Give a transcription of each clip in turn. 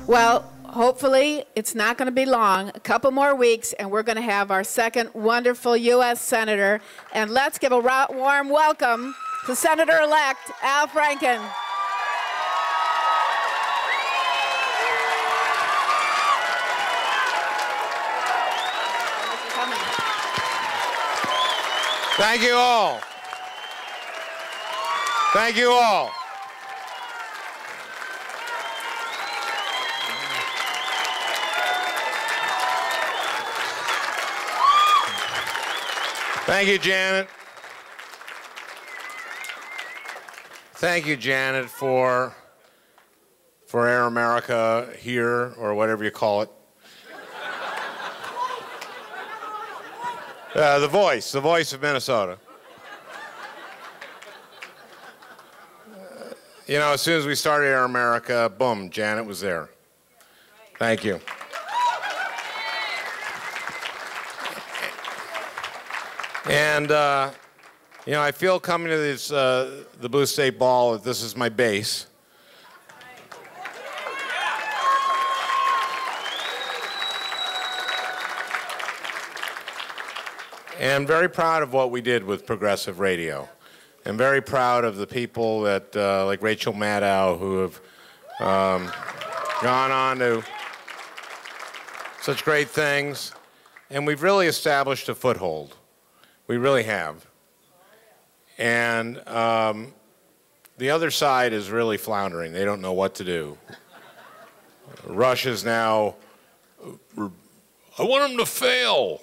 Well, hopefully it's not going to be long, a couple more weeks, and we're going to have our second wonderful U.S. Senator. And let's give a warm welcome to Senator-elect Al Franken. Thank you all. Thank you all. Thank you, Janet. Thank you, Janet, for Air America here, or whatever you call it. The voice of Minnesota. You know, as soon as we started Air America, boom, Janet was there. Thank you. And, you know, I feel coming to this, the Blue State Ball that this is my base. And very proud of what we did with progressive radio. And very proud of the people that, like Rachel Maddow, who have gone on to such great things. And we've really established a foothold. We really have. And the other side is really floundering. They don't know what to do. Russia's now, I want them to fail.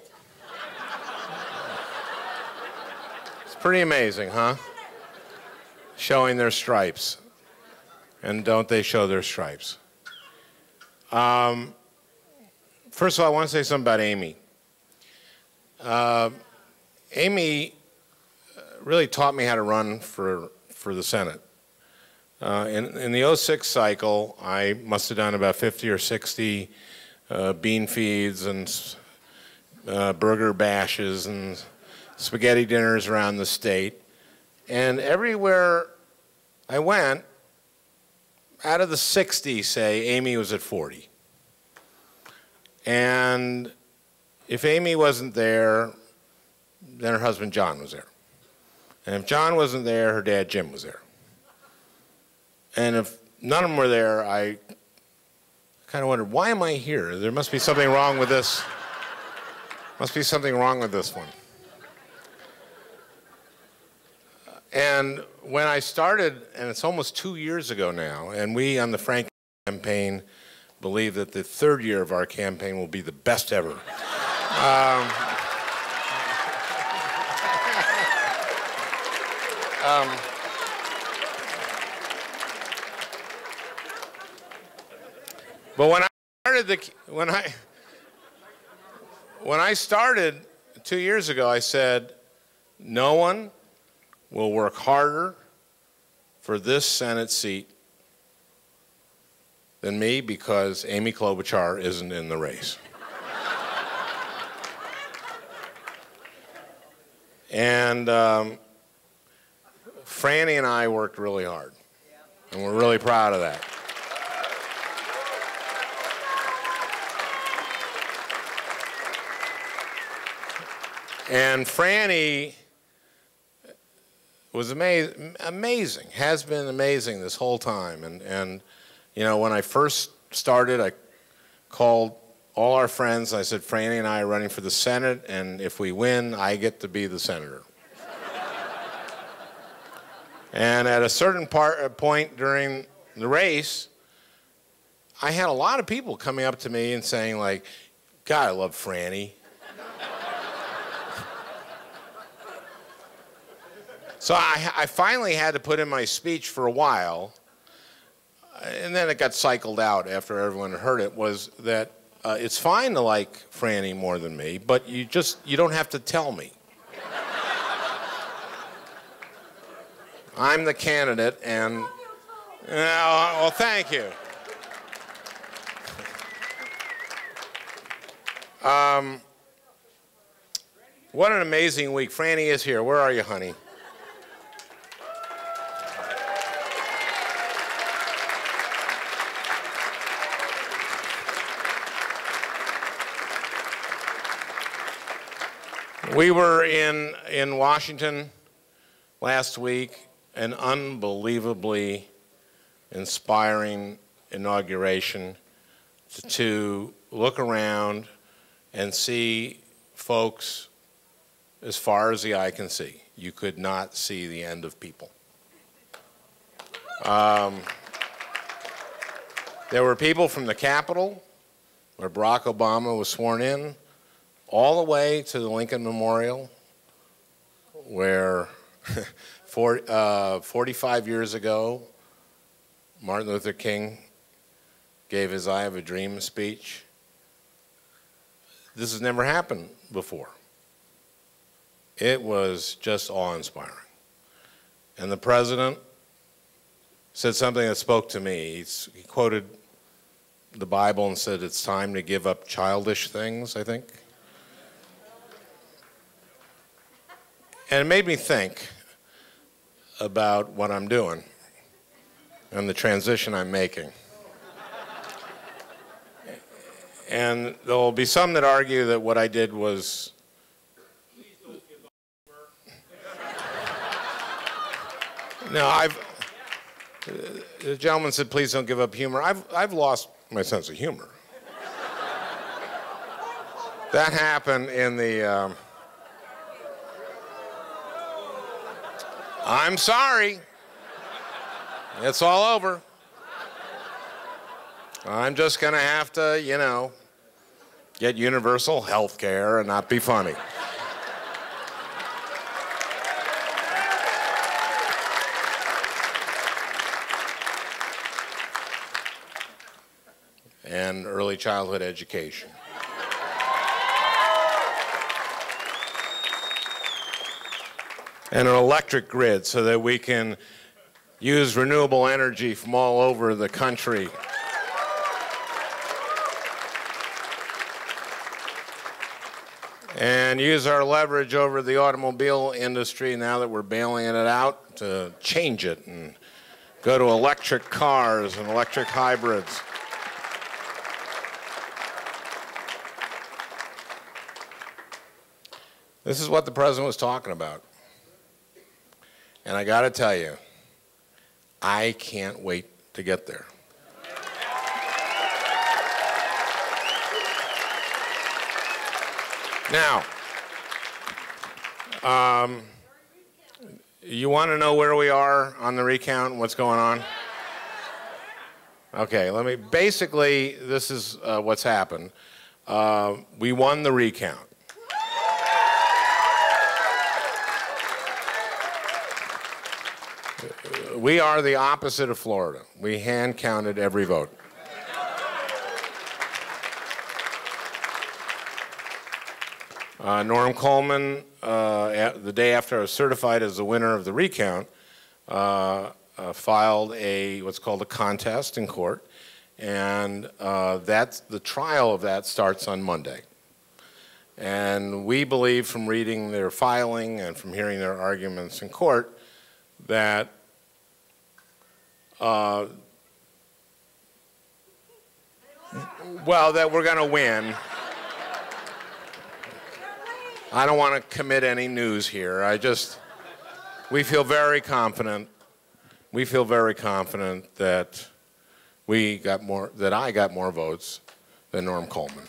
It's pretty amazing, huh? Showing their stripes. And don't they show their stripes? First of all, I want to say something about Amy. Amy really taught me how to run for the Senate. In the '06 cycle, I must have done about 50 or 60 bean feeds and burger bashes and spaghetti dinners around the state. And everywhere I went, out of the 60, say, Amy was at 40. And if Amy wasn't there, then her husband John was there. And if John wasn't there, her dad Jim was there. And if none of them were there, I kind of wondered, why am I here? There must be something wrong with this. Must be something wrong with this one. And when I started, and it's almost 2 years ago now, and we on the Franken campaign believe that the third year of our campaign will be the best ever. But when I started 2 years ago, I said, no one will work harder for this Senate seat than me because Amy Klobuchar isn't in the race. And Franny and I worked really hard, and we're really proud of that. And Franny was amazing, has been amazing this whole time. And you know, when I first started, I called all our friends. I said, Franny and I are running for the Senate, and if we win, I get to be the senator. And at a certain point during the race, I had a lot of people coming up to me and saying, like, God, I love Franny. So I finally had to put in my speech for a while, and then it got cycled out after everyone had heard it, was that it's fine to like Franny more than me, but you don't have to tell me. I'm the candidate, and, well, thank you. What an amazing week. Franny is here. Where are you, honey? We were in Washington last week, an unbelievably inspiring inauguration to look around and see folks as far as the eye can see. You could not see the end of people. There were people from the Capitol, where Barack Obama was sworn in, all the way to the Lincoln Memorial, where 45 years ago, Martin Luther King gave his I Have a Dream speech. This has never happened before. It was just awe-inspiring. And the president said something that spoke to me. He quoted the Bible and said, "It's time to give up childish things," I think. And it made me think about what I'm doing and the transition I'm making. And there will be some that argue that what I did was no, the gentleman said, please don't give up humor. I've lost my sense of humor. That happened in the, I'm sorry. It's all over. I'm just going to have to, you know, get universal health care and not be funny. And early childhood education. And an electric grid so that we can use renewable energy from all over the country. And use our leverage over the automobile industry now that we're bailing it out to change it and go to electric cars and electric hybrids. This is what the president was talking about. And I got to tell you, I can't wait to get there. Now, you want to know where we are on the recount and what's going on? Okay, basically, this is what's happened. We won the recount. We are the opposite of Florida. We hand counted every vote. Norm Coleman, the day after I was certified as the winner of the recount, filed what's called a contest in court, and the trial of that starts on Monday. And we believe from reading their filing and from hearing their arguments in court that that we're going to win. I don't want to commit any news here. We feel very confident. We feel very confident that I got more votes than Norm Coleman.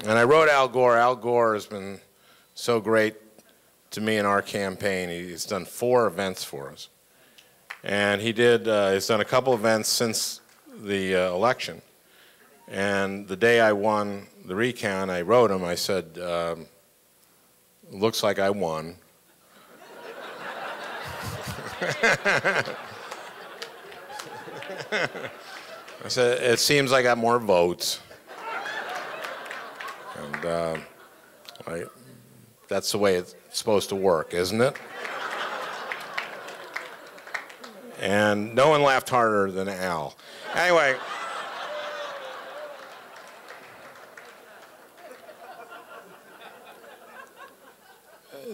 And I wrote Al Gore. Al Gore has been so great to me in our campaign. He's done 4 events for us. And he's done a couple events since the election. And the day I won the recount, I wrote him, I said, looks like I won. I said, it seems I got more votes. And that's the way it's supposed to work, isn't it? And no one laughed harder than Al. Anyway.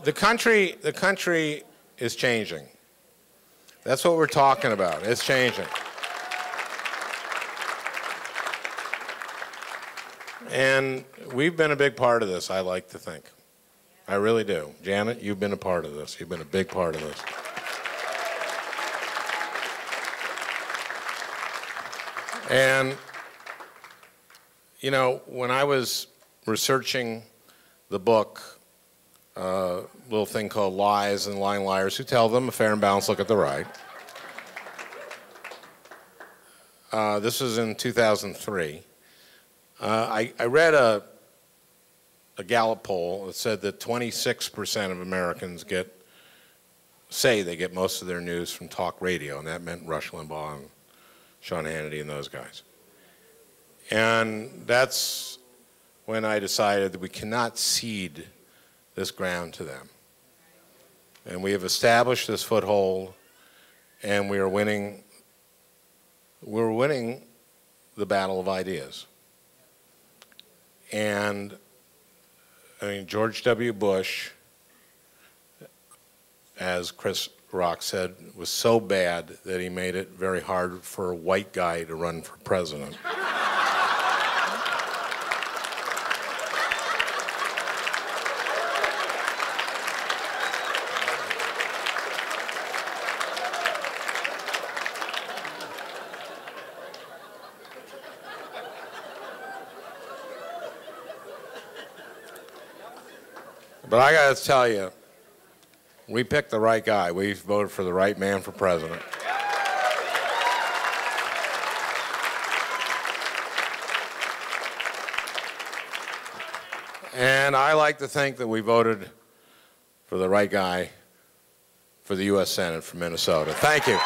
The country is changing. That's what we're talking about. It's changing. And we've been a big part of this, I like to think. I really do. Janet, you've been a part of this. You've been a big part of this. And, you know, when I was researching the book, a little thing called Lies and Lying Liars Who Tell Them, a fair and balanced look at the right. This was in 2003. I read a Gallup poll that said that 26% of Americans say they get most of their news from talk radio, and that meant Rush Limbaugh and Sean Hannity and those guys. And that's when I decided that we cannot cede this ground to them. And we have established this foothold, and we're winning the battle of ideas. And I mean, George W. Bush, as Chris Rock said, was so bad that he made it very hard for a white guy to run for president. But I got to tell you, we picked the right guy. We voted for the right man for president. And I like to think that we voted for the right guy for the U.S. Senate from Minnesota. Thank you.